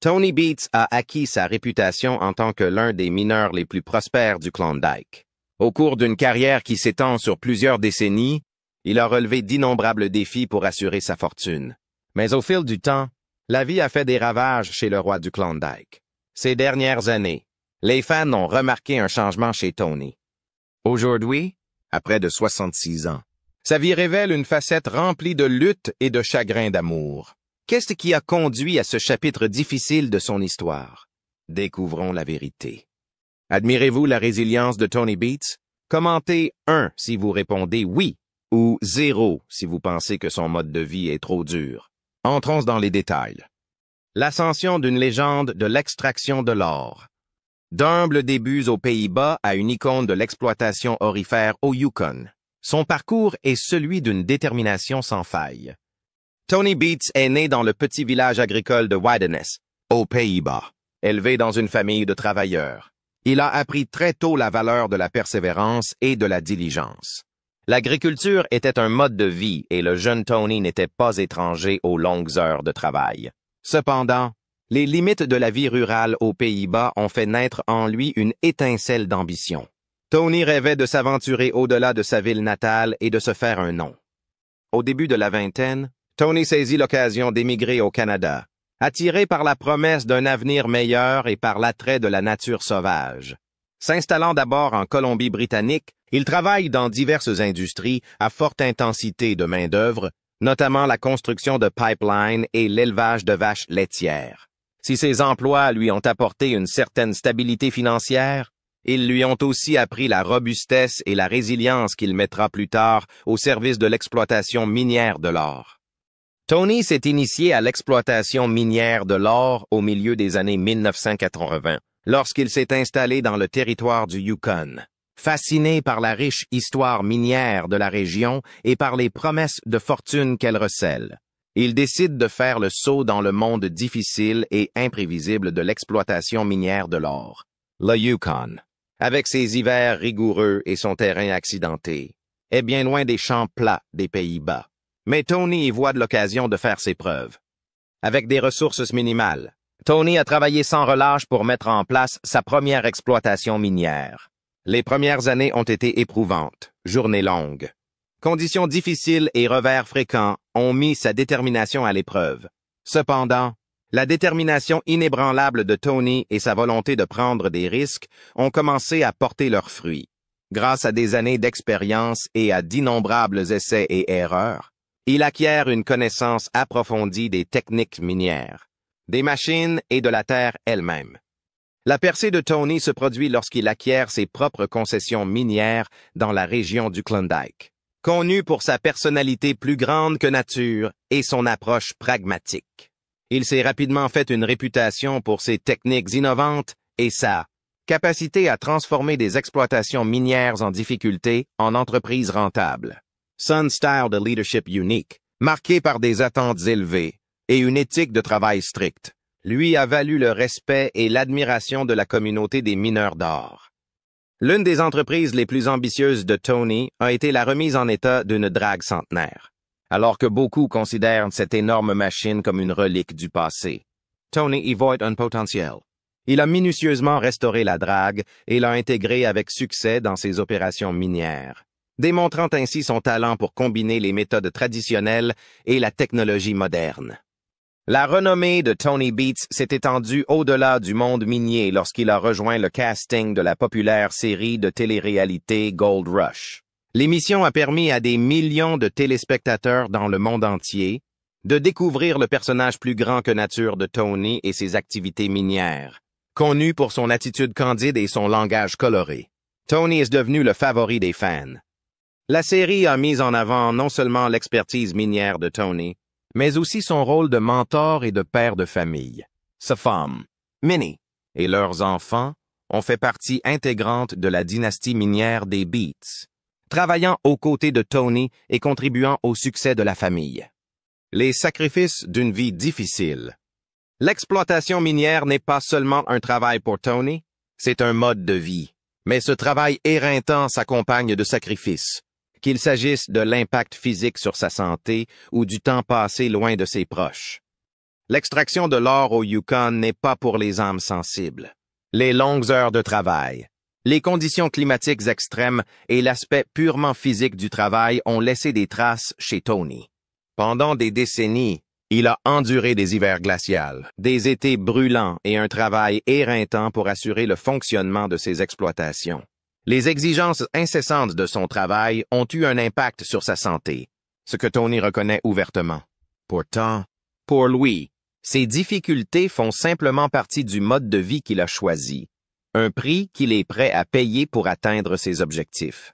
Tony Beats a acquis sa réputation en tant que l'un des mineurs les plus prospères du Klondike. Au cours d'une carrière qui s'étend sur plusieurs décennies, il a relevé d'innombrables défis pour assurer sa fortune. Mais au fil du temps, la vie a fait des ravages chez le roi du Klondike. Ces dernières années, les fans ont remarqué un changement chez Tony. Aujourd'hui, à près de 66 ans, sa vie révèle une facette remplie de lutte et de chagrin d'amour. Qu'est-ce qui a conduit à ce chapitre difficile de son histoire? Découvrons la vérité. Admirez-vous la résilience de Tony Beats? Commentez 1 si vous répondez oui ou 0 si vous pensez que son mode de vie est trop dur. Entrons dans les détails. L'ascension d'une légende de l'extraction de l'or. D'humbles débuts aux Pays-Bas à une icône de l'exploitation aurifère au Yukon. Son parcours est celui d'une détermination sans faille. Tony Beats est né dans le petit village agricole de Widenes, aux Pays-Bas, élevé dans une famille de travailleurs. Il a appris très tôt la valeur de la persévérance et de la diligence. L'agriculture était un mode de vie et le jeune Tony n'était pas étranger aux longues heures de travail. Cependant, les limites de la vie rurale aux Pays-Bas ont fait naître en lui une étincelle d'ambition. Tony rêvait de s'aventurer au-delà de sa ville natale et de se faire un nom. Au début de la vingtaine, Tony saisit l'occasion d'émigrer au Canada, attiré par la promesse d'un avenir meilleur et par l'attrait de la nature sauvage. S'installant d'abord en Colombie-Britannique, il travaille dans diverses industries à forte intensité de main-d'œuvre, notamment la construction de pipelines et l'élevage de vaches laitières. Si ces emplois lui ont apporté une certaine stabilité financière, ils lui ont aussi appris la robustesse et la résilience qu'il mettra plus tard au service de l'exploitation minière de l'or. Tony s'est initié à l'exploitation minière de l'or au milieu des années 1980, lorsqu'il s'est installé dans le territoire du Yukon. Fasciné par la riche histoire minière de la région et par les promesses de fortune qu'elle recèle, il décide de faire le saut dans le monde difficile et imprévisible de l'exploitation minière de l'or, le Yukon. Avec ses hivers rigoureux et son terrain accidenté, est bien loin des champs plats des Pays-Bas. Mais Tony y voit de l'occasion de faire ses preuves. Avec des ressources minimales, Tony a travaillé sans relâche pour mettre en place sa première exploitation minière. Les premières années ont été éprouvantes, journées longues. Conditions difficiles et revers fréquents ont mis sa détermination à l'épreuve. Cependant, la détermination inébranlable de Tony et sa volonté de prendre des risques ont commencé à porter leurs fruits. Grâce à des années d'expérience et à d'innombrables essais et erreurs, il acquiert une connaissance approfondie des techniques minières, des machines et de la terre elle-même. La percée de Tony se produit lorsqu'il acquiert ses propres concessions minières dans la région du Klondike. Connu pour sa personnalité plus grande que nature et son approche pragmatique. Il s'est rapidement fait une réputation pour ses techniques innovantes et sa capacité à transformer des exploitations minières en difficulté en entreprises rentables. Son style de leadership unique, marqué par des attentes élevées et une éthique de travail stricte, lui a valu le respect et l'admiration de la communauté des mineurs d'or. L'une des entreprises les plus ambitieuses de Tony a été la remise en état d'une drague centenaire, alors que beaucoup considèrent cette énorme machine comme une relique du passé. Tony y voit un potentiel. Il a minutieusement restauré la drague et l'a intégrée avec succès dans ses opérations minières, démontrant ainsi son talent pour combiner les méthodes traditionnelles et la technologie moderne. La renommée de Tony Beats s'est étendue au-delà du monde minier lorsqu'il a rejoint le casting de la populaire série de télé-réalité Gold Rush. L'émission a permis à des millions de téléspectateurs dans le monde entier de découvrir le personnage plus grand que nature de Tony et ses activités minières. Connu pour son attitude candide et son langage coloré, Tony est devenu le favori des fans. La série a mis en avant non seulement l'expertise minière de Tony, mais aussi son rôle de mentor et de père de famille. Sa femme, Minnie, et leurs enfants ont fait partie intégrante de la dynastie minière des Beats, travaillant aux côtés de Tony et contribuant au succès de la famille. Les sacrifices d'une vie difficile. L'exploitation minière n'est pas seulement un travail pour Tony, c'est un mode de vie. Mais ce travail éreintant s'accompagne de sacrifices, qu'il s'agisse de l'impact physique sur sa santé ou du temps passé loin de ses proches. L'extraction de l'or au Yukon n'est pas pour les âmes sensibles. Les longues heures de travail, les conditions climatiques extrêmes et l'aspect purement physique du travail ont laissé des traces chez Tony. Pendant des décennies, il a enduré des hivers glacials, des étés brûlants et un travail éreintant pour assurer le fonctionnement de ses exploitations. Les exigences incessantes de son travail ont eu un impact sur sa santé, ce que Tony reconnaît ouvertement. Pourtant, pour lui, ces difficultés font simplement partie du mode de vie qu'il a choisi, un prix qu'il est prêt à payer pour atteindre ses objectifs.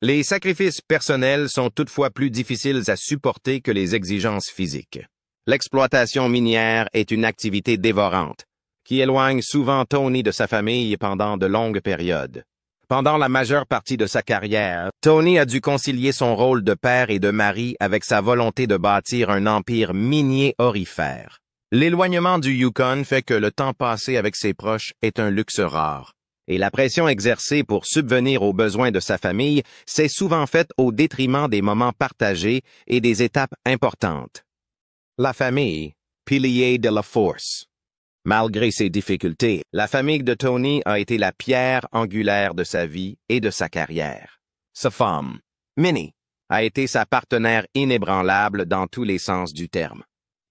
Les sacrifices personnels sont toutefois plus difficiles à supporter que les exigences physiques. L'exploitation minière est une activité dévorante, qui éloigne souvent Tony de sa famille pendant de longues périodes. Pendant la majeure partie de sa carrière, Tony a dû concilier son rôle de père et de mari avec sa volonté de bâtir un empire minier aurifère. L'éloignement du Yukon fait que le temps passé avec ses proches est un luxe rare, et la pression exercée pour subvenir aux besoins de sa famille s'est souvent faite au détriment des moments partagés et des étapes importantes. La famille, pilier de la force. Malgré ses difficultés, la famille de Tony a été la pierre angulaire de sa vie et de sa carrière. Sa femme, Minnie, a été sa partenaire inébranlable dans tous les sens du terme.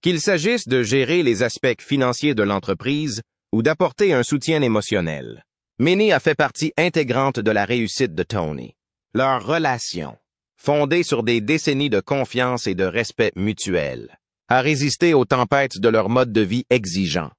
Qu'il s'agisse de gérer les aspects financiers de l'entreprise ou d'apporter un soutien émotionnel, Minnie a fait partie intégrante de la réussite de Tony. Leur relation, fondée sur des décennies de confiance et de respect mutuel, a résisté aux tempêtes de leur mode de vie exigeant.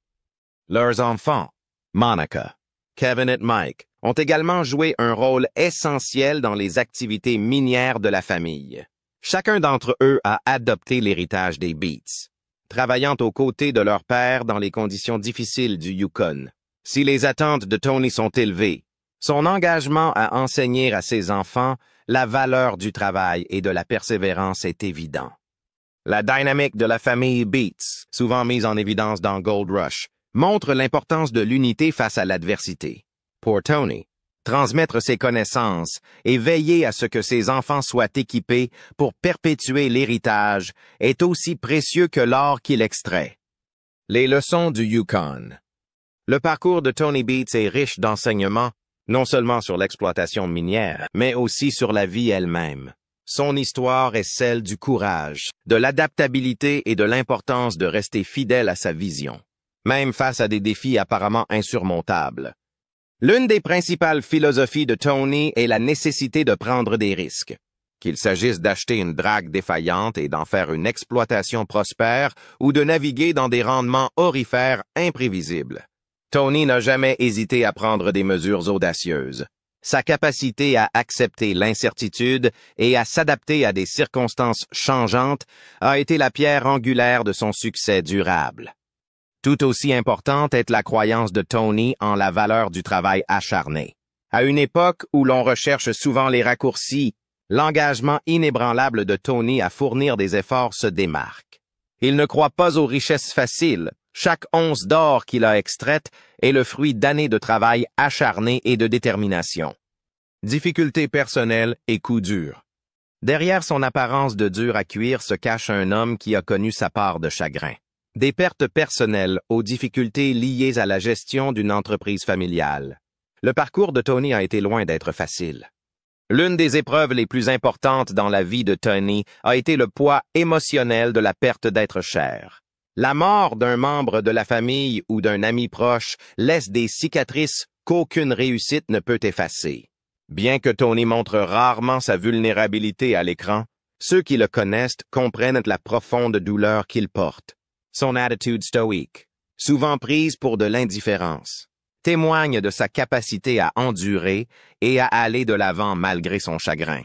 Leurs enfants, Monica, Kevin et Mike, ont également joué un rôle essentiel dans les activités minières de la famille. Chacun d'entre eux a adopté l'héritage des Beats, travaillant aux côtés de leur père dans les conditions difficiles du Yukon. Si les attentes de Tony sont élevées, son engagement à enseigner à ses enfants la valeur du travail et de la persévérance est évident. La dynamique de la famille Beats, souvent mise en évidence dans Gold Rush, montre l'importance de l'unité face à l'adversité. Pour Tony, transmettre ses connaissances et veiller à ce que ses enfants soient équipés pour perpétuer l'héritage est aussi précieux que l'or qu'il extrait. Les leçons du Yukon. Le parcours de Tony Beats est riche d'enseignements, non seulement sur l'exploitation minière, mais aussi sur la vie elle-même. Son histoire est celle du courage, de l'adaptabilité et de l'importance de rester fidèle à sa vision, même face à des défis apparemment insurmontables. L'une des principales philosophies de Tony est la nécessité de prendre des risques. Qu'il s'agisse d'acheter une drague défaillante et d'en faire une exploitation prospère ou de naviguer dans des rendements aurifères imprévisibles. Tony n'a jamais hésité à prendre des mesures audacieuses. Sa capacité à accepter l'incertitude et à s'adapter à des circonstances changeantes a été la pierre angulaire de son succès durable. Tout aussi importante est la croyance de Tony en la valeur du travail acharné. À une époque où l'on recherche souvent les raccourcis, l'engagement inébranlable de Tony à fournir des efforts se démarque. Il ne croit pas aux richesses faciles. Chaque once d'or qu'il a extraite est le fruit d'années de travail acharné et de détermination. Difficultés personnelles et coups durs. Derrière son apparence de dur à cuire se cache un homme qui a connu sa part de chagrin. Des pertes personnelles aux difficultés liées à la gestion d'une entreprise familiale. Le parcours de Tony a été loin d'être facile. L'une des épreuves les plus importantes dans la vie de Tony a été le poids émotionnel de la perte d'être cher. La mort d'un membre de la famille ou d'un ami proche laisse des cicatrices qu'aucune réussite ne peut effacer. Bien que Tony montre rarement sa vulnérabilité à l'écran, ceux qui le connaissent comprennent la profonde douleur qu'il porte. Son attitude stoïque, souvent prise pour de l'indifférence, témoigne de sa capacité à endurer et à aller de l'avant malgré son chagrin.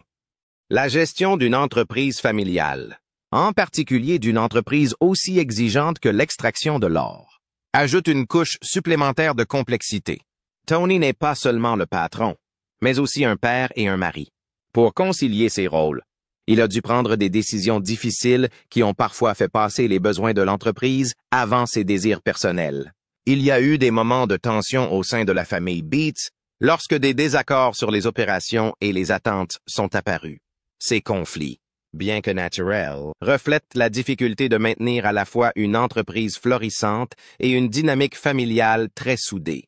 La gestion d'une entreprise familiale, en particulier d'une entreprise aussi exigeante que l'extraction de l'or, ajoute une couche supplémentaire de complexité. Tony n'est pas seulement le patron, mais aussi un père et un mari. Pour concilier ces rôles, il a dû prendre des décisions difficiles qui ont parfois fait passer les besoins de l'entreprise avant ses désirs personnels. Il y a eu des moments de tension au sein de la famille Beats lorsque des désaccords sur les opérations et les attentes sont apparus. Ces conflits, bien que naturel, reflète la difficulté de maintenir à la fois une entreprise florissante et une dynamique familiale très soudée.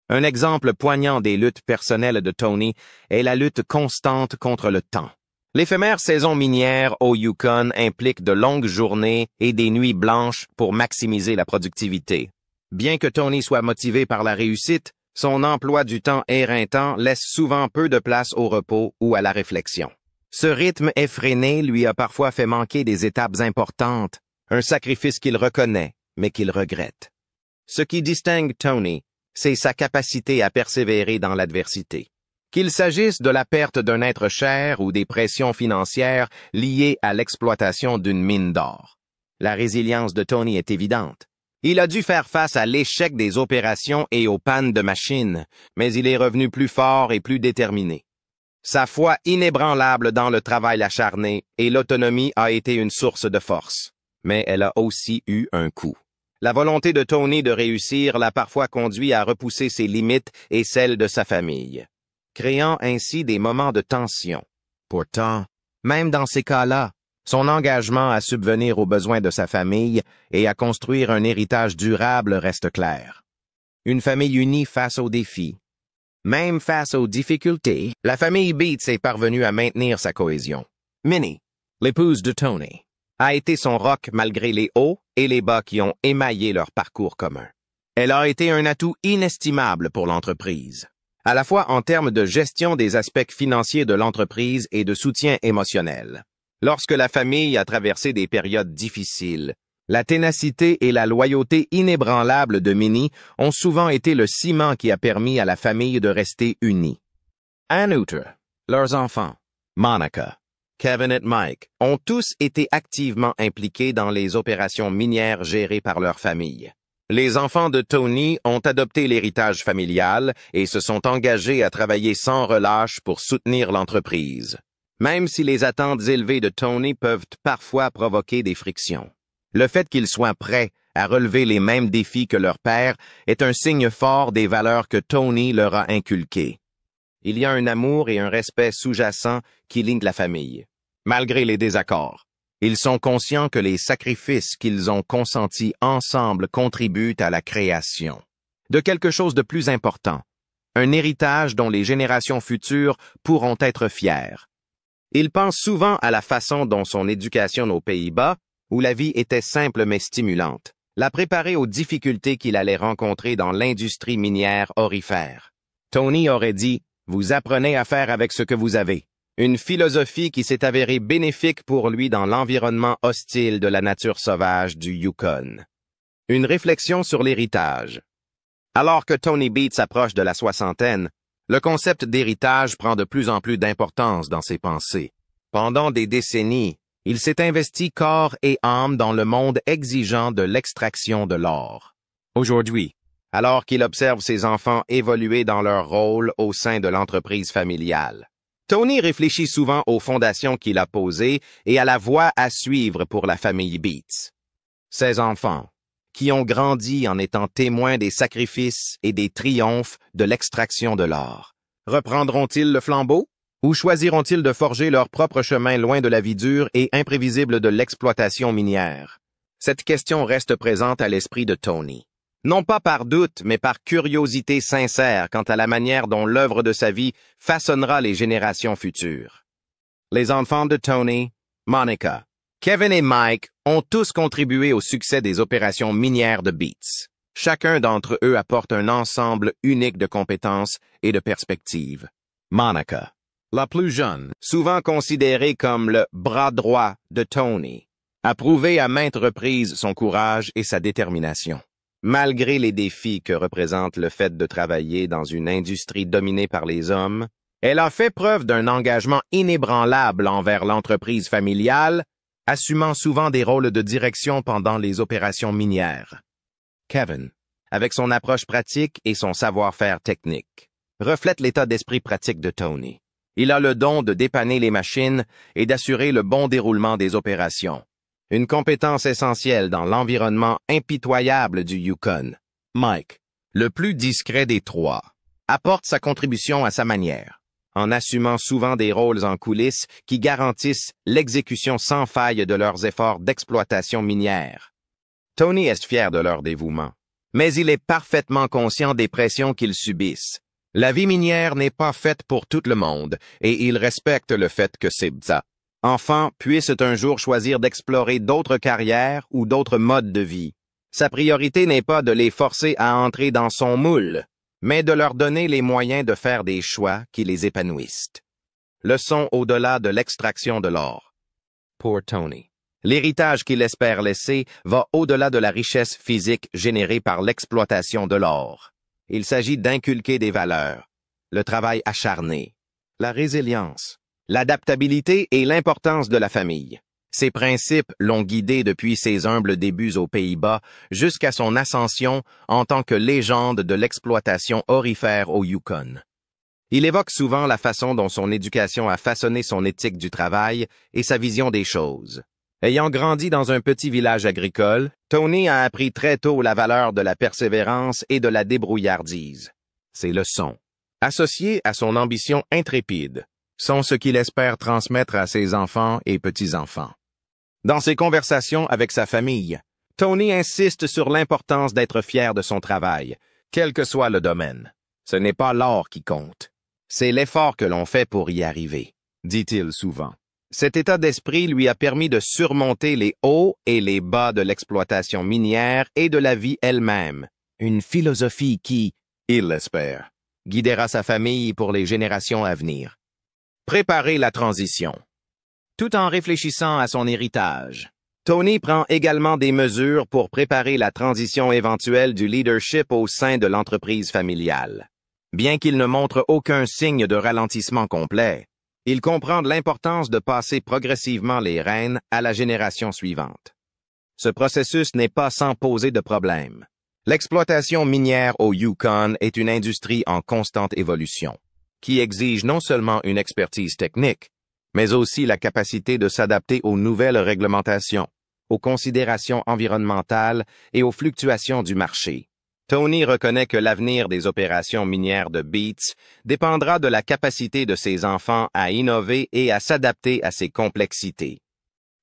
Un exemple poignant des luttes personnelles de Tony est la lutte constante contre le temps. L'éphémère saison minière au Yukon implique de longues journées et des nuits blanches pour maximiser la productivité. Bien que Tony soit motivé par la réussite, son emploi du temps éreintant laisse souvent peu de place au repos ou à la réflexion. Ce rythme effréné lui a parfois fait manquer des étapes importantes, un sacrifice qu'il reconnaît, mais qu'il regrette. Ce qui distingue Tony, c'est sa capacité à persévérer dans l'adversité. Qu'il s'agisse de la perte d'un être cher ou des pressions financières liées à l'exploitation d'une mine d'or. La résilience de Tony est évidente. Il a dû faire face à l'échec des opérations et aux pannes de machines, mais il est revenu plus fort et plus déterminé. Sa foi inébranlable dans le travail acharné et l'autonomie a été une source de force, mais elle a aussi eu un coût. La volonté de Tony de réussir l'a parfois conduit à repousser ses limites et celles de sa famille, créant ainsi des moments de tension. Pourtant, même dans ces cas-là, son engagement à subvenir aux besoins de sa famille et à construire un héritage durable reste clair. Une famille unie face aux défis. Même face aux difficultés, la famille Beats est parvenue à maintenir sa cohésion. Minnie, l'épouse de Tony, a été son roc malgré les hauts et les bas qui ont émaillé leur parcours commun. Elle a été un atout inestimable pour l'entreprise, à la fois en termes de gestion des aspects financiers de l'entreprise et de soutien émotionnel. Lorsque la famille a traversé des périodes difficiles, la ténacité et la loyauté inébranlables de Minnie ont souvent été le ciment qui a permis à la famille de rester unie. Ann outre, leurs enfants, Monica, Kevin et Mike, ont tous été activement impliqués dans les opérations minières gérées par leur famille. Les enfants de Tony ont adopté l'héritage familial et se sont engagés à travailler sans relâche pour soutenir l'entreprise, même si les attentes élevées de Tony peuvent parfois provoquer des frictions. Le fait qu'ils soient prêts à relever les mêmes défis que leur père est un signe fort des valeurs que Tony leur a inculquées. Il y a un amour et un respect sous-jacents qui lient la famille. Malgré les désaccords, ils sont conscients que les sacrifices qu'ils ont consentis ensemble contribuent à la création de quelque chose de plus important, un héritage dont les générations futures pourront être fières. Ils pensent souvent à la façon dont son éducation aux Pays-Bas, où la vie était simple mais stimulante, l'a préparé aux difficultés qu'il allait rencontrer dans l'industrie minière aurifère. Tony aurait dit « Vous apprenez à faire avec ce que vous avez », une philosophie qui s'est avérée bénéfique pour lui dans l'environnement hostile de la nature sauvage du Yukon. Une réflexion sur l'héritage. Alors que Tony Beats approche de la soixantaine, le concept d'héritage prend de plus en plus d'importance dans ses pensées. Pendant des décennies, il s'est investi corps et âme dans le monde exigeant de l'extraction de l'or. Aujourd'hui, alors qu'il observe ses enfants évoluer dans leur rôle au sein de l'entreprise familiale, Tony réfléchit souvent aux fondations qu'il a posées et à la voie à suivre pour la famille Beats. Ses enfants, qui ont grandi en étant témoins des sacrifices et des triomphes de l'extraction de l'or, reprendront-ils le flambeau? Ou choisiront-ils de forger leur propre chemin loin de la vie dure et imprévisible de l'exploitation minière? Cette question reste présente à l'esprit de Tony. Non pas par doute, mais par curiosité sincère quant à la manière dont l'œuvre de sa vie façonnera les générations futures. Les enfants de Tony, Monica, Kevin et Mike ont tous contribué au succès des opérations minières de Beats. Chacun d'entre eux apporte un ensemble unique de compétences et de perspectives. Monica, la plus jeune, souvent considérée comme le bras droit de Tony, a prouvé à maintes reprises son courage et sa détermination. Malgré les défis que représente le fait de travailler dans une industrie dominée par les hommes, elle a fait preuve d'un engagement inébranlable envers l'entreprise familiale, assumant souvent des rôles de direction pendant les opérations minières. Kevin, avec son approche pratique et son savoir-faire technique, reflète l'état d'esprit pratique de Tony. Il a le don de dépanner les machines et d'assurer le bon déroulement des opérations. Une compétence essentielle dans l'environnement impitoyable du Yukon. Mike, le plus discret des trois, apporte sa contribution à sa manière. en assumant souvent des rôles en coulisses qui garantissent l'exécution sans faille de leurs efforts d'exploitation minière. Tony est fier de leur dévouement, mais il est parfaitement conscient des pressions qu'ils subissent. La vie minière n'est pas faite pour tout le monde, et il respecte le fait que ses enfants puissent un jour choisir d'explorer d'autres carrières ou d'autres modes de vie. Sa priorité n'est pas de les forcer à entrer dans son moule, mais de leur donner les moyens de faire des choix qui les épanouissent. Leçon au-delà de l'extraction de l'or. Pour Tony, l'héritage qu'il espère laisser va au-delà de la richesse physique générée par l'exploitation de l'or. Il s'agit d'inculquer des valeurs, le travail acharné, la résilience, l'adaptabilité et l'importance de la famille. Ces principes l'ont guidé depuis ses humbles débuts aux Pays-Bas jusqu'à son ascension en tant que légende de l'exploitation aurifère au Yukon. Il évoque souvent la façon dont son éducation a façonné son éthique du travail et sa vision des choses. Ayant grandi dans un petit village agricole, Tony a appris très tôt la valeur de la persévérance et de la débrouillardise. Ces leçons, associées à son ambition intrépide, sont ce qu'il espère transmettre à ses enfants et petits-enfants. Dans ses conversations avec sa famille, Tony insiste sur l'importance d'être fier de son travail, quel que soit le domaine. Ce n'est pas l'or qui compte, c'est l'effort que l'on fait pour y arriver, dit-il souvent. Cet état d'esprit lui a permis de surmonter les hauts et les bas de l'exploitation minière et de la vie elle-même, une philosophie qui, il l'espère, guidera sa famille pour les générations à venir. Préparer la transition. Tout en réfléchissant à son héritage, Tony prend également des mesures pour préparer la transition éventuelle du leadership au sein de l'entreprise familiale. Bien qu'il ne montre aucun signe de ralentissement complet, il comprend l'importance de passer progressivement les rênes à la génération suivante. Ce processus n'est pas sans poser de problème. L'exploitation minière au Yukon est une industrie en constante évolution, qui exige non seulement une expertise technique, mais aussi la capacité de s'adapter aux nouvelles réglementations, aux considérations environnementales et aux fluctuations du marché. Tony reconnaît que l'avenir des opérations minières de Beats dépendra de la capacité de ses enfants à innover et à s'adapter à ces complexités.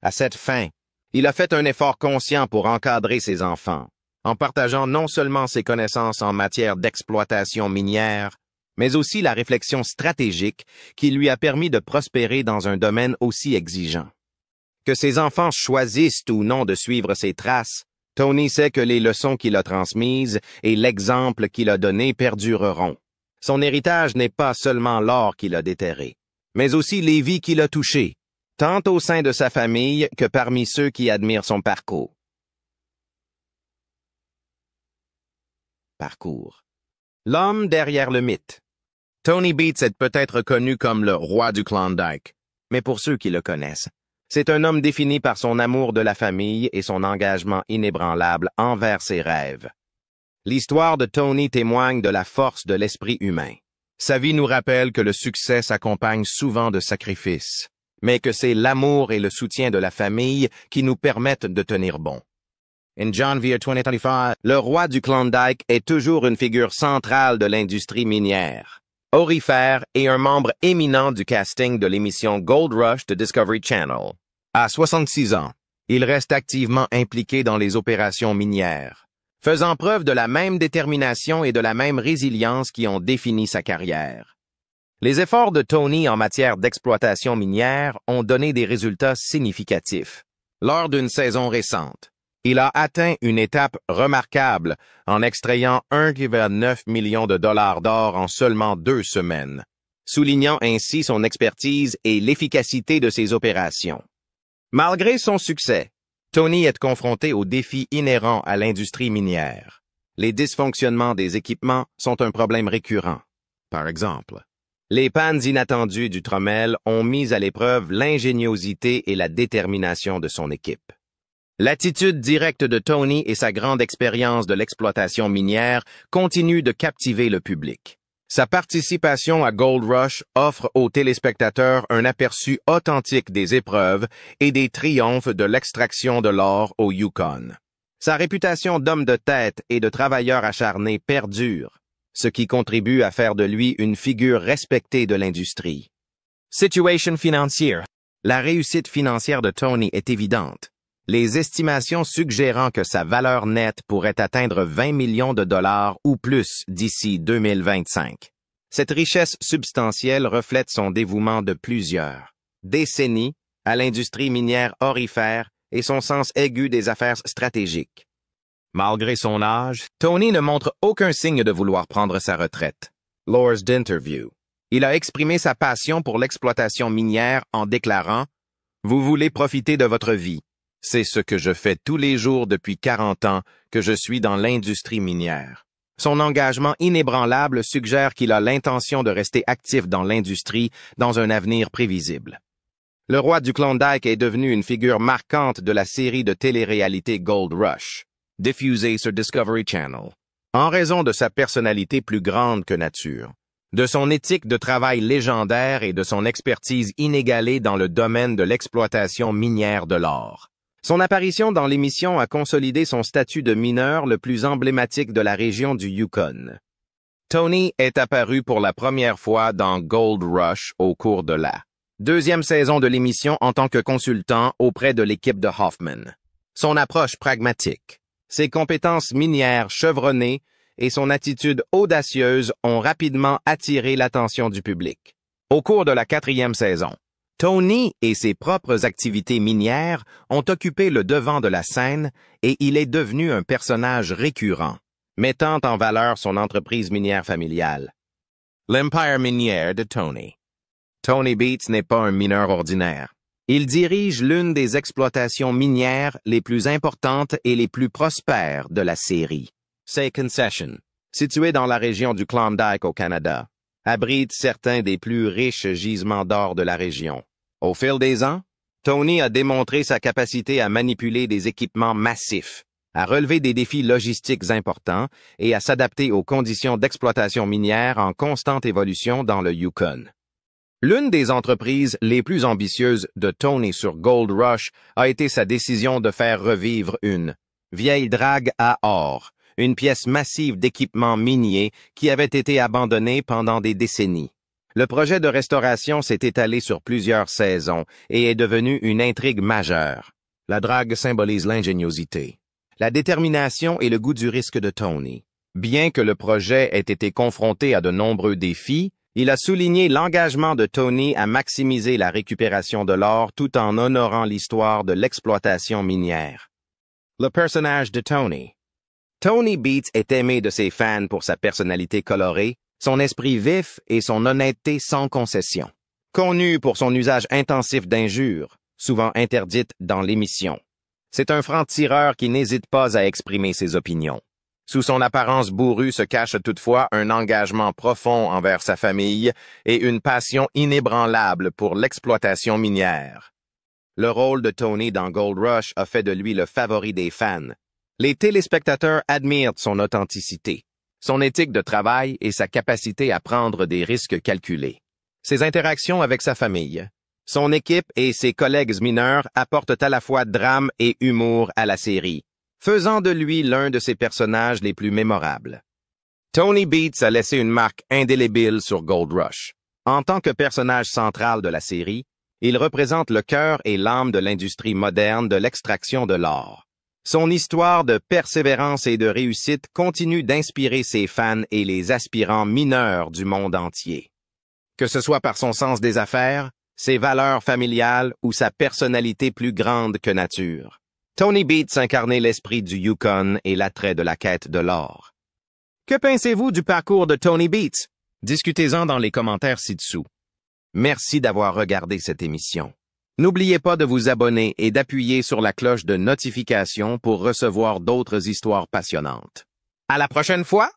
À cette fin, il a fait un effort conscient pour encadrer ses enfants, en partageant non seulement ses connaissances en matière d'exploitation minière, mais aussi la réflexion stratégique qui lui a permis de prospérer dans un domaine aussi exigeant. Que ses enfants choisissent ou non de suivre ses traces, Tony sait que les leçons qu'il a transmises et l'exemple qu'il a donné perdureront. Son héritage n'est pas seulement l'or qu'il a déterré, mais aussi les vies qu'il a touchées, tant au sein de sa famille que parmi ceux qui admirent son parcours. L'homme derrière le mythe. Tony Beats est peut-être connu comme le roi du Klondike, mais pour ceux qui le connaissent, c'est un homme défini par son amour de la famille et son engagement inébranlable envers ses rêves. L'histoire de Tony témoigne de la force de l'esprit humain. Sa vie nous rappelle que le succès s'accompagne souvent de sacrifices, mais que c'est l'amour et le soutien de la famille qui nous permettent de tenir bon. In John Deere 2025, le roi du Klondike est toujours une figure centrale de l'industrie minière, aurifère et un membre éminent du casting de l'émission Gold Rush de Discovery Channel. À 66 ans, il reste activement impliqué dans les opérations minières, faisant preuve de la même détermination et de la même résilience qui ont défini sa carrière. Les efforts de Tony en matière d'exploitation minière ont donné des résultats significatifs. Lors d'une saison récente, il a atteint une étape remarquable en extrayant 1,9 million de dollars d'or en seulement 2 semaines, soulignant ainsi son expertise et l'efficacité de ses opérations. Malgré son succès, Tony est confronté aux défis inhérents à l'industrie minière. Les dysfonctionnements des équipements sont un problème récurrent. Par exemple, les pannes inattendues du trommel ont mis à l'épreuve l'ingéniosité et la détermination de son équipe. L'attitude directe de Tony et sa grande expérience de l'exploitation minière continuent de captiver le public. Sa participation à Gold Rush offre aux téléspectateurs un aperçu authentique des épreuves et des triomphes de l'extraction de l'or au Yukon. Sa réputation d'homme de tête et de travailleur acharné perdure, ce qui contribue à faire de lui une figure respectée de l'industrie. Situation financière. La réussite financière de Tony est évidente. Les estimations suggérant que sa valeur nette pourrait atteindre 20 millions de dollars ou plus d'ici 2025. Cette richesse substantielle reflète son dévouement de plusieurs décennies à l'industrie minière aurifère et son sens aigu des affaires stratégiques. Malgré son âge, Tony ne montre aucun signe de vouloir prendre sa retraite. Lors d'interview, il a exprimé sa passion pour l'exploitation minière en déclarant « Vous voulez profiter de votre vie. C'est ce que je fais tous les jours depuis 40 ans que je suis dans l'industrie minière. » Son engagement inébranlable suggère qu'il a l'intention de rester actif dans l'industrie dans un avenir prévisible. Le roi du Klondike est devenu une figure marquante de la série de télé-réalité Gold Rush, diffusée sur Discovery Channel, en raison de sa personnalité plus grande que nature, de son éthique de travail légendaire et de son expertise inégalée dans le domaine de l'exploitation minière de l'or. Son apparition dans l'émission a consolidé son statut de mineur le plus emblématique de la région du Yukon. Tony est apparu pour la première fois dans Gold Rush au cours de la deuxième saison de l'émission en tant que consultant auprès de l'équipe de Hoffman. Son approche pragmatique, ses compétences minières chevronnées et son attitude audacieuse ont rapidement attiré l'attention du public. Au cours de la quatrième saison, Tony et ses propres activités minières ont occupé le devant de la scène et il est devenu un personnage récurrent, mettant en valeur son entreprise minière familiale. L'Empire minière de Tony. Tony Beats n'est pas un mineur ordinaire. Il dirige l'une des exploitations minières les plus importantes et les plus prospères de la série. Say Concession, située dans la région du Klondike au Canada, abrite certains des plus riches gisements d'or de la région. Au fil des ans, Tony a démontré sa capacité à manipuler des équipements massifs, à relever des défis logistiques importants et à s'adapter aux conditions d'exploitation minière en constante évolution dans le Yukon. L'une des entreprises les plus ambitieuses de Tony sur Gold Rush a été sa décision de faire revivre une vieille drague à or, une pièce massive d'équipement minier qui avait été abandonnée pendant des décennies. Le projet de restauration s'est étalé sur plusieurs saisons et est devenu une intrigue majeure. La drague symbolise l'ingéniosité, la détermination et le goût du risque de Tony. Bien que le projet ait été confronté à de nombreux défis, il a souligné l'engagement de Tony à maximiser la récupération de l'or tout en honorant l'histoire de l'exploitation minière. Le personnage de Tony. Tony Beats est aimé de ses fans pour sa personnalité colorée, son esprit vif et son honnêteté sans concession. Connu pour son usage intensif d'injures, souvent interdites dans l'émission. C'est un franc-tireur qui n'hésite pas à exprimer ses opinions. Sous son apparence bourrue se cache toutefois un engagement profond envers sa famille et une passion inébranlable pour l'exploitation minière. Le rôle de Tony dans Gold Rush a fait de lui le favori des fans. Les téléspectateurs admirent son authenticité, son éthique de travail et sa capacité à prendre des risques calculés. Ses interactions avec sa famille, son équipe et ses collègues mineurs apportent à la fois drame et humour à la série, faisant de lui l'un de ses personnages les plus mémorables. Tony Beats a laissé une marque indélébile sur Gold Rush. En tant que personnage central de la série, il représente le cœur et l'âme de l'industrie moderne de l'extraction de l'or. Son histoire de persévérance et de réussite continue d'inspirer ses fans et les aspirants mineurs du monde entier. Que ce soit par son sens des affaires, ses valeurs familiales ou sa personnalité plus grande que nature, Tony Beats incarnait l'esprit du Yukon et l'attrait de la quête de l'or. Que pensez-vous du parcours de Tony Beats? Discutez-en dans les commentaires ci-dessous. Merci d'avoir regardé cette émission. N'oubliez pas de vous abonner et d'appuyer sur la cloche de notification pour recevoir d'autres histoires passionnantes. À la prochaine fois!